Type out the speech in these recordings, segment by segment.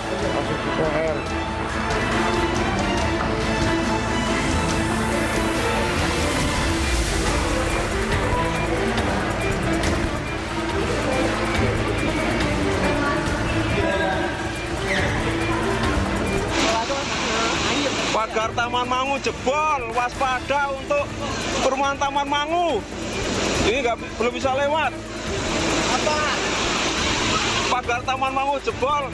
masuk ke air. Pagar Taman Mangu jebol, waspada untuk perumahan Taman Mangu. Ini belum bisa lewat. Apa? Pagar Taman Mangu jebol,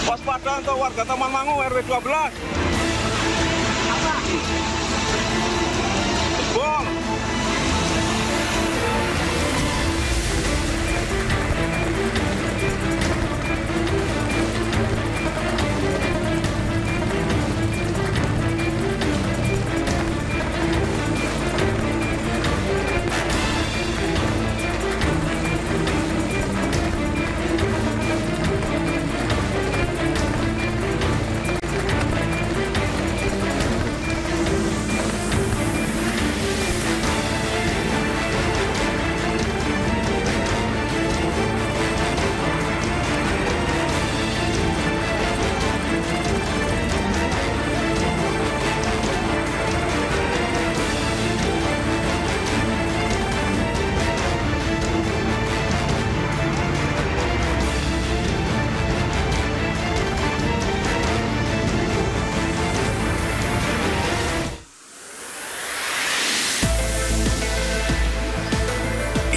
waspada untuk warga Taman Mangu RW 12. Apa? Jebol.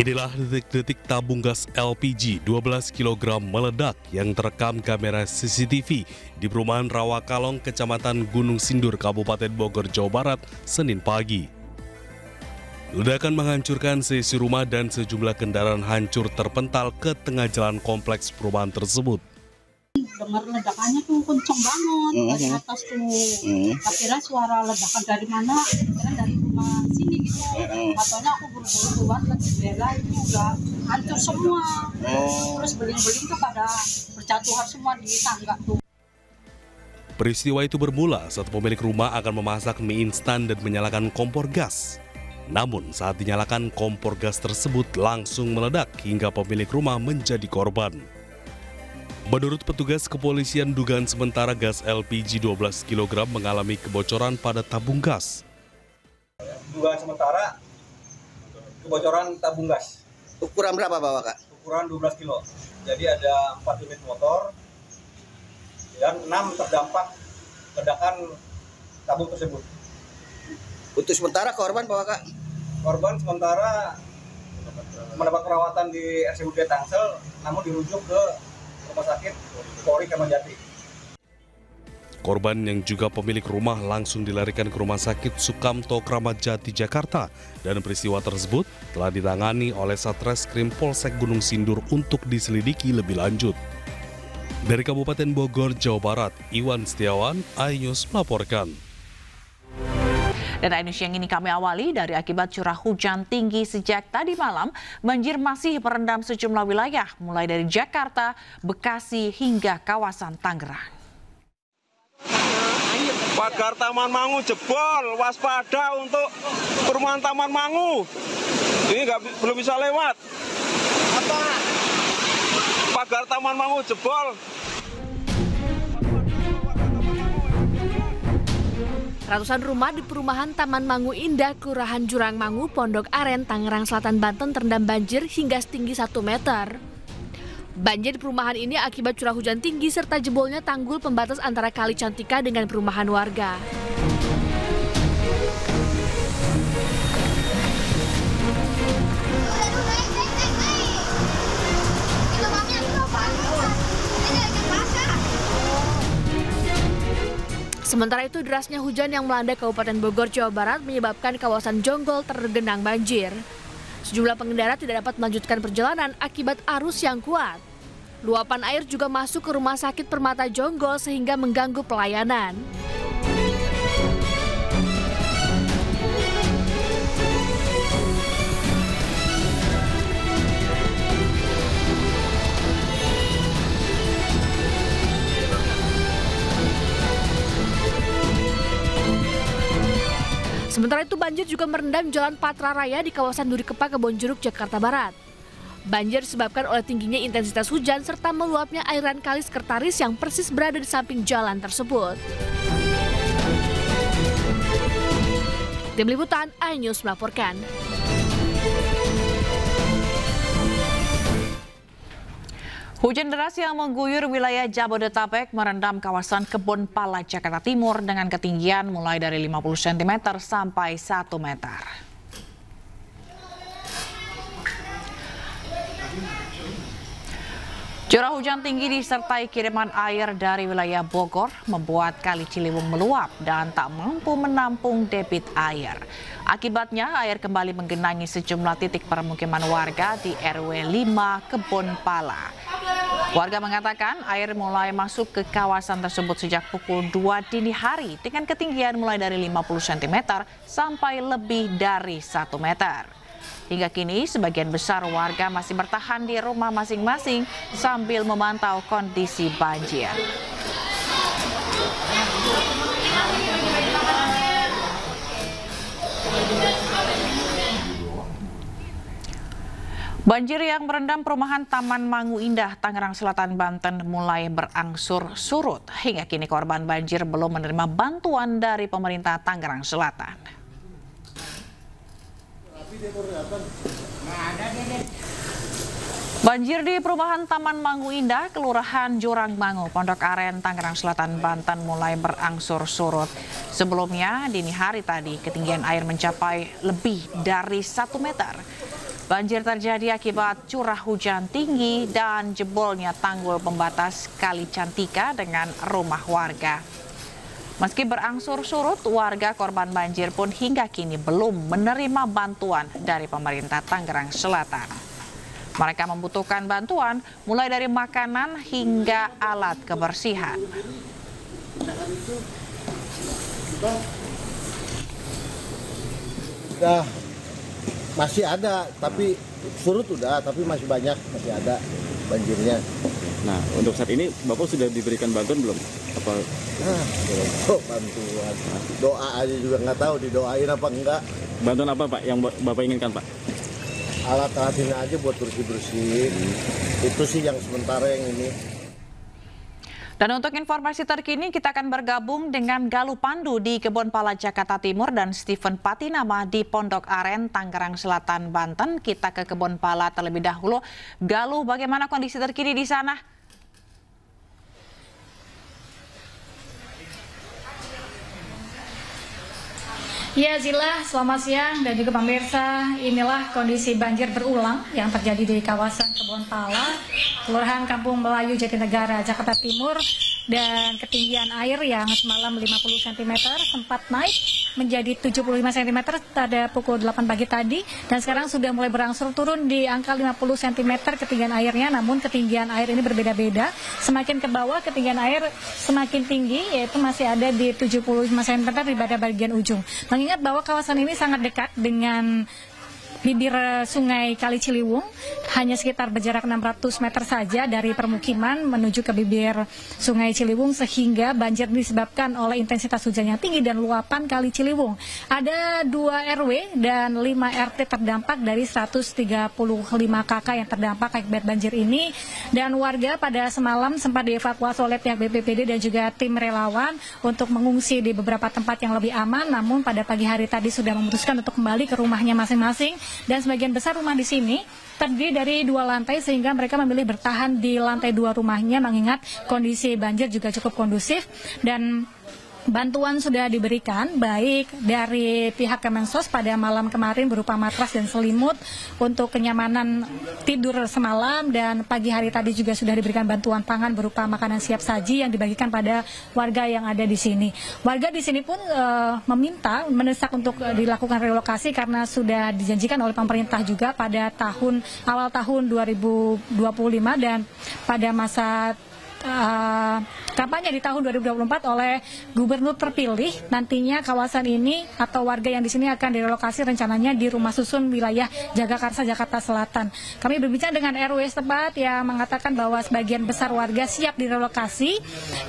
Inilah detik-detik tabung gas LPG 12 kg meledak yang terekam kamera CCTV di perumahan Rawakalong, Kecamatan Gunung Sindur, Kabupaten Bogor, Jawa Barat, Senin pagi. Ledakan menghancurkan seisi rumah dan sejumlah kendaraan hancur terpental ke tengah jalan kompleks perumahan tersebut. Dengar ledakannya tuh kenceng banget dari atas tuh. Tak kira suara ledakan dari mana, kira dari rumah sini gitu. Katanya aku buru-buru keluar ke jendela, ini udah hancur semua. Terus beling-beling tuh pada berjatuhan semua di tangga tuh. Peristiwa itu bermula saat pemilik rumah akan memasak mie instan dan menyalakan kompor gas. Namun saat dinyalakan kompor gas tersebut langsung meledak hingga pemilik rumah menjadi korban. Menurut petugas kepolisian, dugaan sementara gas LPG 12 kg mengalami kebocoran pada tabung gas. Dugaan sementara kebocoran tabung gas. Ukuran berapa Bapak, Kak? Ukuran 12 kilo. Jadi ada 4 unit motor dan 6 terdampak ledakan tabung tersebut. Untuk sementara korban Bapak, Kak? Korban sementara mendapat perawatan di RSUD Tangsel, namun dirujuk ke Rumah Sakit Polri Kramat Jati. Korban yang juga pemilik rumah langsung dilarikan ke Rumah Sakit Sukamto Kramat Jati, Jakarta, dan peristiwa tersebut telah ditangani oleh Satreskrim Polsek Gunung Sindur untuk diselidiki lebih lanjut. Dari Kabupaten Bogor, Jawa Barat, Iwan Setiawan, iNews melaporkan. Dan News yang ini kami awali dari akibat curah hujan tinggi sejak tadi malam, banjir masih merendam sejumlah wilayah, mulai dari Jakarta, Bekasi, hingga kawasan Tangerang. Pagar Taman Mangu jebol, waspada untuk perumahan Taman Mangu. Ini belum bisa lewat. Apa? Pagar Taman Mangu jebol. Ratusan rumah di perumahan Taman Mangu Indah, Kelurahan Jurang Mangu, Pondok Aren, Tangerang Selatan, Banten terendam banjir hingga setinggi 1 meter. Banjir di perumahan ini akibat curah hujan tinggi serta jebolnya tanggul pembatas antara Kali Cantika dengan perumahan warga. Sementara itu, derasnya hujan yang melanda Kabupaten Bogor, Jawa Barat menyebabkan kawasan Jonggol tergenang banjir. Sejumlah pengendara tidak dapat melanjutkan perjalanan akibat arus yang kuat. Luapan air juga masuk ke Rumah Sakit Permata Jonggol sehingga mengganggu pelayanan. Sementara itu banjir juga merendam Jalan Patra Raya di kawasan Durikepa, Kebonjeruk, Jakarta Barat. Banjir disebabkan oleh tingginya intensitas hujan serta meluapnya aliran kali Sekretaris yang persis berada di samping jalan tersebut. Tim Liputan iNews melaporkan. Hujan deras yang mengguyur wilayah Jabodetabek merendam kawasan Kebon Pala, Jakarta Timur dengan ketinggian mulai dari 50 cm sampai 1 meter. Curah hujan tinggi disertai kiriman air dari wilayah Bogor membuat Kali Ciliwung meluap dan tak mampu menampung debit air. Akibatnya air kembali menggenangi sejumlah titik permukiman warga di RW 5 Kebon Pala. Warga mengatakan air mulai masuk ke kawasan tersebut sejak pukul 2 dini hari dengan ketinggian mulai dari 50 cm sampai lebih dari 1 meter. Hingga kini sebagian besar warga masih bertahan di rumah masing-masing sambil memantau kondisi banjir. Banjir yang merendam perumahan Taman Mangu Indah, Tangerang Selatan, Banten mulai berangsur surut. Hingga kini korban banjir belum menerima bantuan dari pemerintah Tangerang Selatan. Banjir di perumahan Taman Mangu Indah, Kelurahan Jurang Mangu, Pondok Aren, Tangerang Selatan, Banten mulai berangsur surut. Sebelumnya, dini hari tadi, ketinggian air mencapai lebih dari 1 meter. Banjir terjadi akibat curah hujan tinggi dan jebolnya tanggul pembatas Kali Cantika dengan rumah warga. Meski berangsur surut, warga korban banjir pun hingga kini belum menerima bantuan dari pemerintah Tangerang Selatan. Mereka membutuhkan bantuan mulai dari makanan hingga alat kebersihan. Udah, masih ada, tapi surut udah, tapi masih banyak, masih ada banjirnya. Nah, untuk saat ini Bapak sudah diberikan bantuan belum? Apa? Nah, bantuan. Doa aja juga nggak tahu didoain apa enggak. Bantuan apa Pak yang Bapak inginkan Pak? Alat-alat ini aja buat bersih-bersih. Itu sih yang sementara yang ini. Dan untuk informasi terkini kita akan bergabung dengan Galuh Pandu di Kebon Pala, Jakarta Timur dan Stephen Patinama di Pondok Aren, Tangerang Selatan, Banten. Kita ke Kebon Pala terlebih dahulu. Galuh, bagaimana kondisi terkini di sana? Ya Zila, selamat siang dan juga pemirsa. Inilah kondisi banjir berulang yang terjadi di kawasan Kebon Pala, Kelurahan Kampung Melayu, Jatinegara, Jakarta Timur. Dan ketinggian air yang semalam 50 cm sempat naik menjadi 75 cm pada pukul 8 pagi tadi. Dan sekarang sudah mulai berangsur turun di angka 50 cm ketinggian airnya. Namun ketinggian air ini berbeda-beda. Semakin ke bawah ketinggian air semakin tinggi, yaitu masih ada di 75 cm di bagian ujung. Mengingat bahwa kawasan ini sangat dekat dengan bibir sungai Kali Ciliwung, hanya sekitar berjarak 600 meter saja dari permukiman menuju ke bibir sungai Ciliwung, sehingga banjir disebabkan oleh intensitas hujan yang tinggi dan luapan Kali Ciliwung. Ada 2 RW dan 5 RT terdampak dari 135 KK yang terdampak akibat banjir ini, dan warga pada semalam sempat dievakuasi oleh pihak BPBD dan juga tim relawan untuk mengungsi di beberapa tempat yang lebih aman. Namun pada pagi hari tadi sudah memutuskan untuk kembali ke rumahnya masing-masing. Dan sebagian besar rumah di sini terdiri dari 2 lantai, sehingga mereka memilih bertahan di lantai 2 rumahnya mengingat kondisi banjir juga cukup kondusif. Dan bantuan sudah diberikan baik dari pihak Kemensos pada malam kemarin berupa matras dan selimut untuk kenyamanan tidur semalam, dan pagi hari tadi juga sudah diberikan bantuan pangan berupa makanan siap saji yang dibagikan pada warga yang ada di sini. Warga di sini pun mendesak untuk dilakukan relokasi karena sudah dijanjikan oleh pemerintah juga pada awal tahun 2025, dan pada masa kampanye di tahun 2024 oleh gubernur terpilih, nantinya kawasan ini atau warga yang di sini akan direlokasi rencananya di rumah susun wilayah Jagakarsa, Jakarta Selatan. Kami berbicara dengan RW setempat yang mengatakan bahwa sebagian besar warga siap direlokasi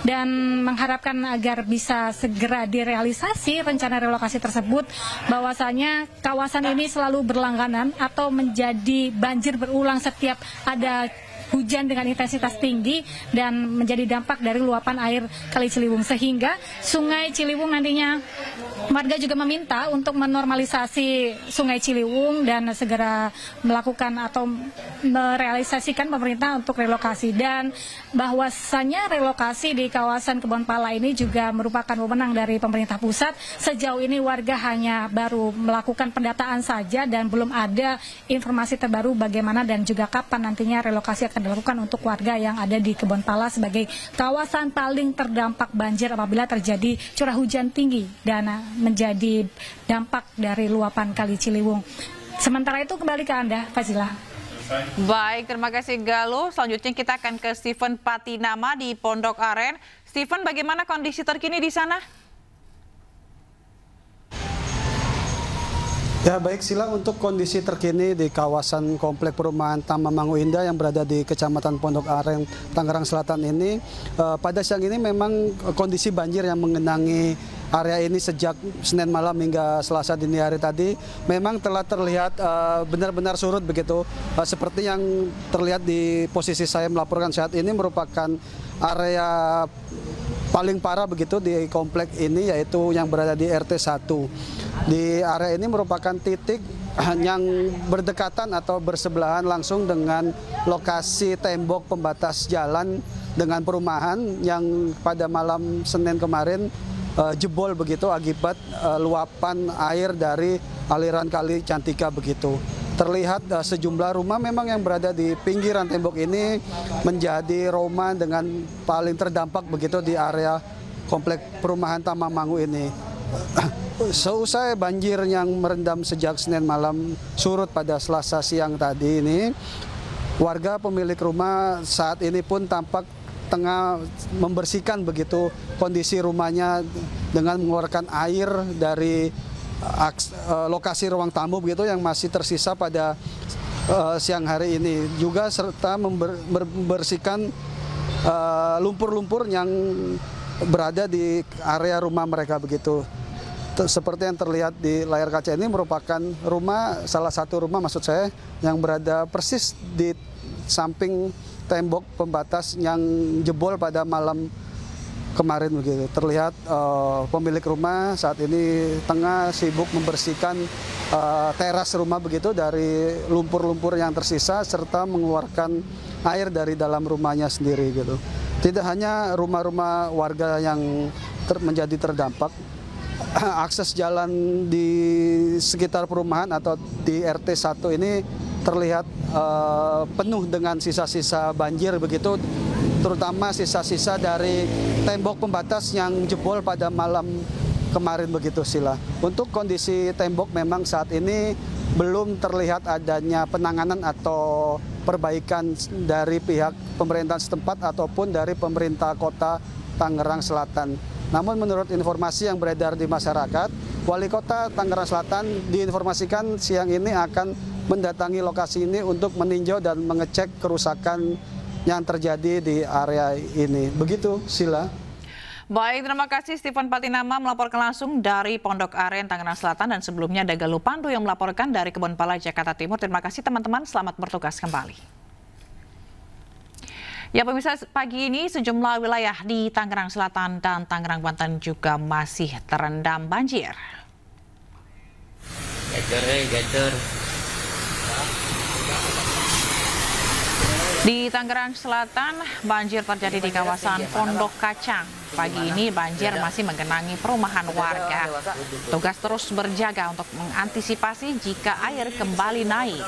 dan mengharapkan agar bisa segera direalisasi rencana relokasi tersebut, bahwasanya kawasan ini selalu berlangganan atau menjadi banjir berulang setiap ada hujan dengan intensitas tinggi dan menjadi dampak dari luapan air Kali Ciliwung, sehingga Sungai Ciliwung nantinya warga juga meminta untuk menormalisasi Sungai Ciliwung dan segera melakukan atau merealisasikan pemerintah untuk relokasi, dan bahwasannya relokasi di kawasan Kebon Pala ini juga merupakan wewenang dari pemerintah pusat. Sejauh ini warga hanya baru melakukan pendataan saja dan belum ada informasi terbaru bagaimana dan juga kapan nantinya relokasi akan dilakukan untuk warga yang ada di Kebon Pala sebagai kawasan paling terdampak banjir apabila terjadi curah hujan tinggi dan menjadi dampak dari luapan Kali Ciliwung. Sementara itu kembali ke Anda, Fazilah. Baik, terima kasih Galuh. Selanjutnya kita akan ke Steven Patinama di Pondok Aren. Steven, bagaimana kondisi terkini di sana? Ya baik, Sila, untuk kondisi terkini di kawasan komplek perumahan Taman Mangu Indah yang berada di Kecamatan Pondok Aren, Tangerang Selatan ini, pada siang ini memang kondisi banjir yang mengenangi area ini sejak Senin malam hingga Selasa dini hari tadi memang telah terlihat benar-benar surut begitu. Seperti yang terlihat di posisi saya melaporkan saat ini merupakan area paling parah begitu di komplek ini, yaitu yang berada di RT 1. Di area ini merupakan titik yang berdekatan atau bersebelahan langsung dengan lokasi tembok pembatas jalan dengan perumahan yang pada malam Senin kemarin jebol begitu akibat luapan air dari aliran Kali Cantika begitu. Terlihat sejumlah rumah memang yang berada di pinggiran tembok ini menjadi rumah dengan paling terdampak begitu di area komplek perumahan Taman Mangu ini. Seusai banjir yang merendam sejak Senin malam surut pada Selasa siang tadi ini, warga pemilik rumah saat ini pun tampak tengah membersihkan begitu kondisi rumahnya dengan mengeluarkan air dari lokasi ruang tamu begitu yang masih tersisa pada siang hari ini, juga serta membersihkan lumpur-lumpur yang berada di area rumah mereka begitu. Seperti yang terlihat di layar kaca ini merupakan rumah, salah satu rumah maksud saya, yang berada persis di samping tembok pembatas yang jebol pada malam kemarin begitu. Terlihat pemilik rumah saat ini tengah sibuk membersihkan teras rumah begitu dari lumpur-lumpur yang tersisa serta mengeluarkan air dari dalam rumahnya sendiri gitu. Tidak hanya rumah-rumah warga yang menjadi terdampak, akses jalan di sekitar perumahan atau di RT 1 ini terlihat penuh dengan sisa-sisa banjir begitu, terutama sisa-sisa dari tembok pembatas yang jebol pada malam kemarin begitu, Sila. Untuk kondisi tembok memang saat ini belum terlihat adanya penanganan atau perbaikan dari pihak pemerintahan setempat ataupun dari pemerintah kota Tangerang Selatan. Namun menurut informasi yang beredar di masyarakat, Wali Kota Tangerang Selatan diinformasikan siang ini akan mendatangi lokasi ini untuk meninjau dan mengecek kerusakan yang terjadi di area ini. Begitu, Sila. Baik, terima kasih Steven Patinama melaporkan langsung dari Pondok Aren, Tangerang Selatan, dan sebelumnya ada Galuh Pandu yang melaporkan dari Kebon Pala, Jakarta Timur. Terima kasih teman-teman, selamat bertugas kembali. Ya pemirsa, pagi ini sejumlah wilayah di Tangerang Selatan dan Tangerang Banten juga masih terendam banjir. Gacor. Di Tangerang Selatan, banjir terjadi di kawasan Pondok Kacang. Pagi ini banjir masih menggenangi perumahan warga. Tugas terus berjaga untuk mengantisipasi jika air kembali naik.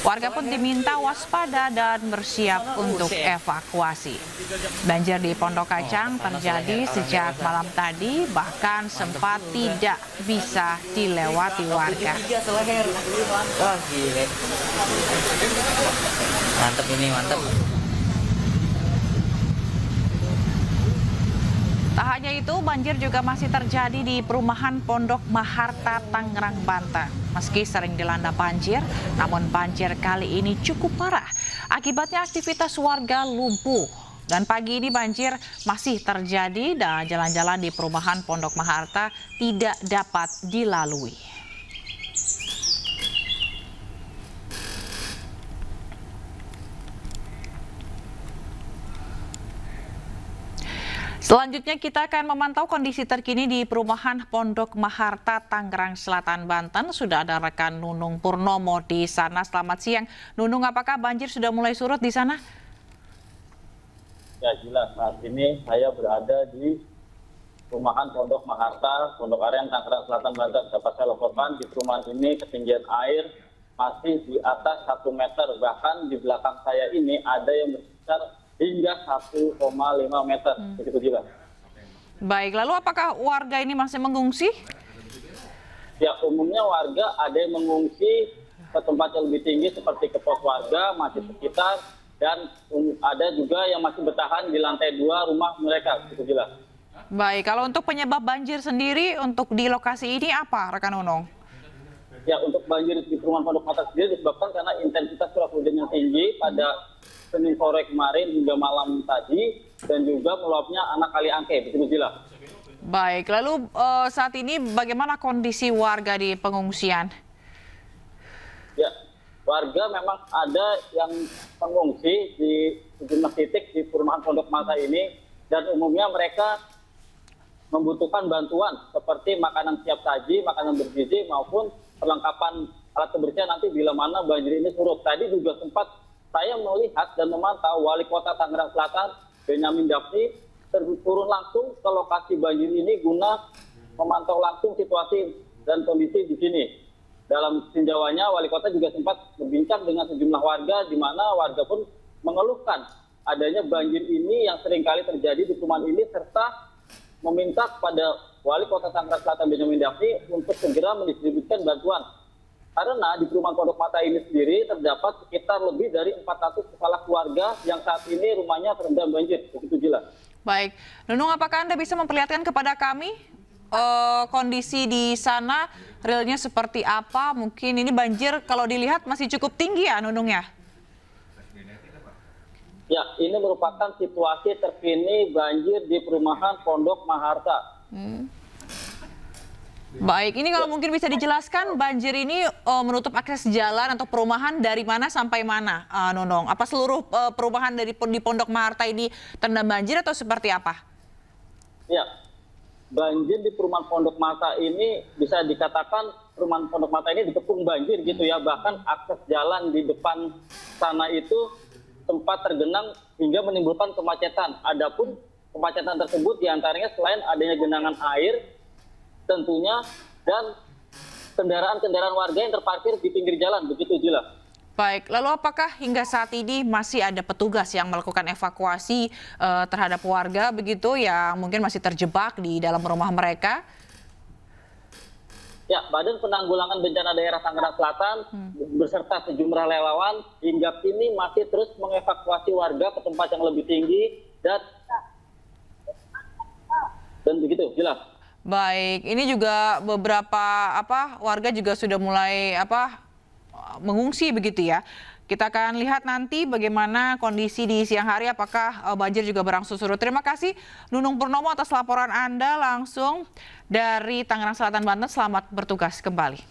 Warga pun diminta waspada dan bersiap untuk evakuasi. Banjir di Pondok Kacang terjadi sejak malam tadi, bahkan sempat tidak bisa dilewati warga. Mantap ini, mantap. Tak hanya itu, banjir juga masih terjadi di perumahan Pondok Maharta, Tangerang, Banten. Meski sering dilanda banjir, namun banjir kali ini cukup parah. Akibatnya aktivitas warga lumpuh. Dan pagi ini banjir masih terjadi dan jalan-jalan di perumahan Pondok Maharta tidak dapat dilalui. Selanjutnya kita akan memantau kondisi terkini di perumahan Pondok Maharta, Tangerang Selatan, Banten. Sudah ada rekan Nunung Purnomo di sana. Selamat siang. Nunung, apakah banjir sudah mulai surut di sana? Ya, jelas. Saat ini saya berada di perumahan Pondok Maharta, Pondok Aren, Tangerang Selatan, Banten. Dapat saya laporkan di perumahan ini ketinggian air masih di atas 1 meter. Bahkan di belakang saya ini ada yang berkisar hingga 1,5 meter, begitu jelas. Baik, lalu apakah warga ini masih mengungsi? Ya, umumnya warga ada yang mengungsi ke tempat yang lebih tinggi seperti ke pos warga, masih sekitar, dan ada juga yang masih bertahan di lantai 2 rumah mereka, begitu jelas. Baik, kalau untuk penyebab banjir sendiri untuk di lokasi ini apa, rekan Nunung? Ya, untuk banjir di perumahan Pondok Maharta sendiri disebabkan karena intensitas curah hujan yang tinggi pada Senin sore kemarin hingga malam tadi, dan juga meluapnya anak kali Angke, begitu jelas. Baik, lalu saat ini bagaimana kondisi warga di pengungsian? Ya, warga memang ada yang pengungsi di sejumlah titik di perumahan Pondok Maharta ini, dan umumnya mereka membutuhkan bantuan seperti makanan siap saji, makanan bergizi, maupun perlengkapan alat kebersihan nanti bila mana banjir ini surut. Tadi juga sempat saya melihat dan memantau Wali Kota Tangerang Selatan, Benyamin Daphni, turun langsung ke lokasi banjir ini guna memantau langsung situasi dan kondisi di sini. Dalam tinjauannya, Wali Kota juga sempat berbincang dengan sejumlah warga, di mana warga pun mengeluhkan adanya banjir ini yang seringkali terjadi di perumahan ini, serta meminta kepada Wali Kota Tangerang Selatan, Benyamin Daphni, untuk segera mendistribusikan bantuan. Karena di perumahan Pondok Maharta ini sendiri terdapat sekitar lebih dari 400 kepala keluarga yang saat ini rumahnya terendam banjir, begitu jelas. Baik, Nunung, apakah Anda bisa memperlihatkan kepada kami kondisi di sana realnya seperti apa? Mungkin ini banjir kalau dilihat masih cukup tinggi ya, Nunung ya? Ya, ini merupakan situasi terkini banjir di perumahan Pondok Maharta. Baik, ini kalau mungkin bisa dijelaskan banjir ini menutup akses jalan atau perumahan dari mana sampai mana, Nunung? Apa seluruh perumahan di Pondok Maharta ini terendam banjir atau seperti apa? Ya, banjir di perumahan Pondok Maharta ini bisa dikatakan perumahan Pondok Maharta ini dikepung banjir gitu ya. Bahkan akses jalan di depan sana itu sempat tergenang hingga menimbulkan kemacetan. Adapun kemacetan tersebut diantaranya selain adanya genangan air, tentunya, dan kendaraan-kendaraan warga yang terparkir di pinggir jalan, begitu jelas. Baik, lalu apakah hingga saat ini masih ada petugas yang melakukan evakuasi terhadap warga begitu yang mungkin masih terjebak di dalam rumah mereka? Ya, Badan Penanggulangan Bencana Daerah Tangerang Selatan beserta sejumlah relawan hingga kini masih terus mengevakuasi warga ke tempat yang lebih tinggi dan begitu jelas. Baik, ini juga beberapa warga juga sudah mulai mengungsi begitu ya. Kita akan lihat nanti bagaimana kondisi di siang hari, apakah banjir juga berangsur surut. Terima kasih Nunung Purnomo atas laporan Anda langsung dari Tangerang Selatan, Banten. Selamat bertugas kembali.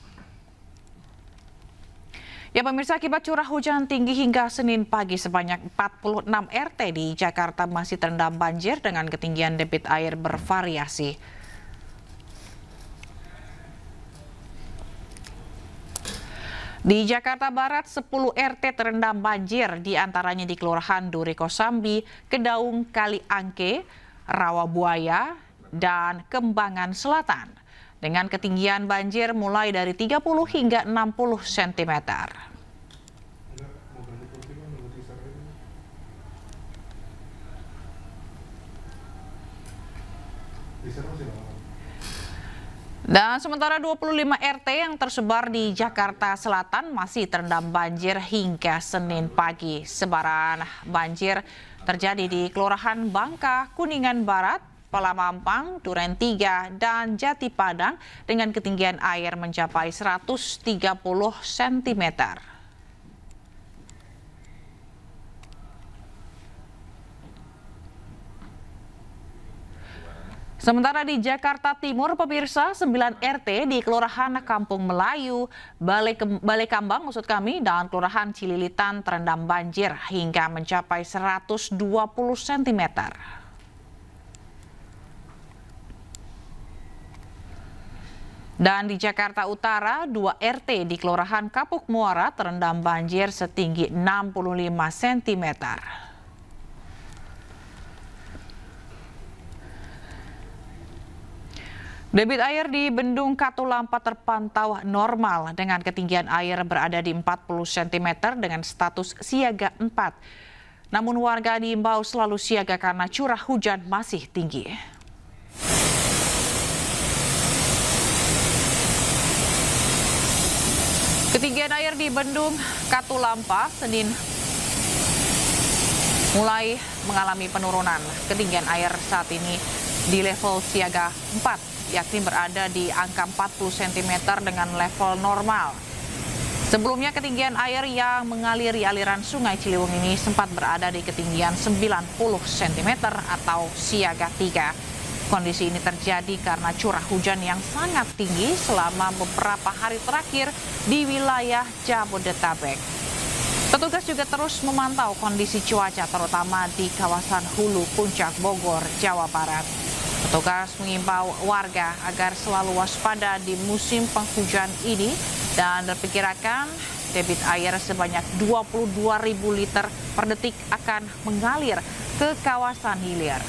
Ya pemirsa, akibat curah hujan tinggi hingga Senin pagi sebanyak 46 RT di Jakarta masih terendam banjir dengan ketinggian debit air bervariasi. Di Jakarta Barat, 10 RT terendam banjir, diantaranya di Kelurahan Duri Kosambi, Kedaung Kali Angke, Rawabuaya, dan Kembangan Selatan. Dengan ketinggian banjir mulai dari 30 hingga 60 cm. Dan sementara 25 RT yang tersebar di Jakarta Selatan masih terendam banjir hingga Senin pagi. Sebaran banjir terjadi di Kelurahan Bangka, Kuningan Barat, Palamampang, Duren 3, dan Jati Padang dengan ketinggian air mencapai 130 cm. Sementara di Jakarta Timur, pemirsa, 9 RT di Kelurahan Kampung Melayu, Balai Kambang dan Kelurahan Cililitan terendam banjir hingga mencapai 120 cm. Dan di Jakarta Utara, 2 RT di Kelurahan Kapuk Muara terendam banjir setinggi 65 cm. Debit air di Bendung Katulampa terpantau normal dengan ketinggian air berada di 40 cm dengan status siaga 4. Namun warga diimbau selalu siaga karena curah hujan masih tinggi. Ketinggian air di Bendung Katulampa Senin mulai mengalami penurunan. Ketinggian air saat ini di level siaga 4. Yakni berada di angka 40 cm dengan level normal. Sebelumnya ketinggian air yang mengaliri aliran Sungai Ciliwung ini sempat berada di ketinggian 90 cm atau siaga 3. Kondisi ini terjadi karena curah hujan yang sangat tinggi selama beberapa hari terakhir di wilayah Jabodetabek. Petugas juga terus memantau kondisi cuaca terutama di kawasan Hulu Puncak Bogor, Jawa Barat. Petugas mengimbau warga agar selalu waspada di musim penghujan ini dan diperkirakan debit air sebanyak 22.000 liter per detik akan mengalir ke kawasan hilir.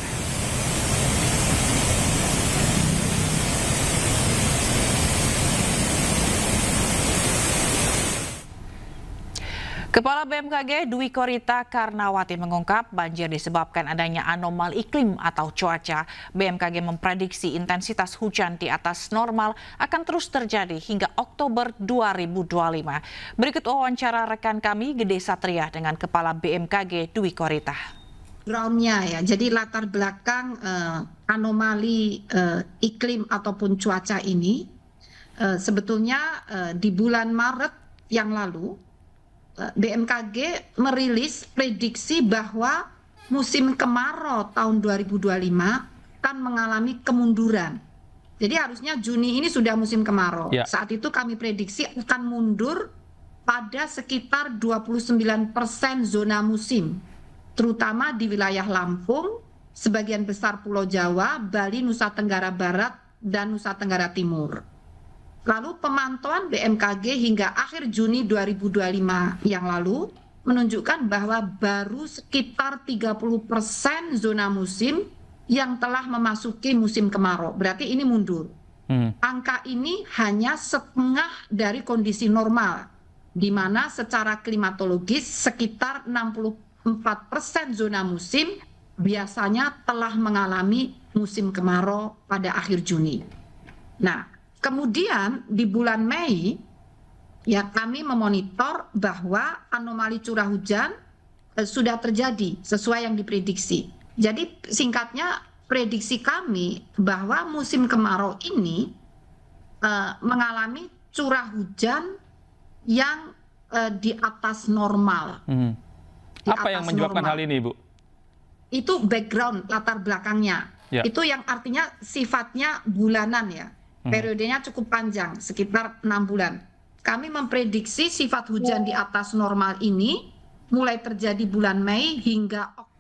Kepala BMKG Dwi Korita Karnawati mengungkap banjir disebabkan adanya anomali iklim atau cuaca. BMKG memprediksi intensitas hujan di atas normal akan terus terjadi hingga Oktober 2025. Berikut wawancara rekan kami Gede Satria dengan Kepala BMKG Dwi Korita. Groundnya ya, jadi latar belakang anomali iklim ataupun cuaca ini sebetulnya di bulan Maret yang lalu BMKG merilis prediksi bahwa musim kemarau tahun 2025 akan mengalami kemunduran. Jadi harusnya Juni ini sudah musim kemarau. Ya. Saat itu kami prediksi akan mundur pada sekitar 29% zona musim, terutama di wilayah Lampung, sebagian besar Pulau Jawa, Bali, Nusa Tenggara Barat, dan Nusa Tenggara Timur. Lalu pemantauan BMKG hingga akhir Juni 2025 yang lalu menunjukkan bahwa baru sekitar 30% zona musim yang telah memasuki musim kemarau. Berarti ini mundur. Angka ini hanya setengah dari kondisi normal, di mana secara klimatologis sekitar 64% zona musim biasanya telah mengalami musim kemarau pada akhir Juni. Nah, kemudian di bulan Mei, ya kami memonitor bahwa anomali curah hujan sudah terjadi sesuai yang diprediksi. Jadi singkatnya prediksi kami bahwa musim kemarau ini mengalami curah hujan yang di atas normal. Apa yang menyebabkan hal ini, Bu? Itu background, latar belakangnya. Ya. Itu yang artinya sifatnya bulanan ya. Periodenya cukup panjang, sekitar 6 bulan. Kami memprediksi sifat hujan di atas normal ini mulai terjadi bulan Mei hingga Oktober.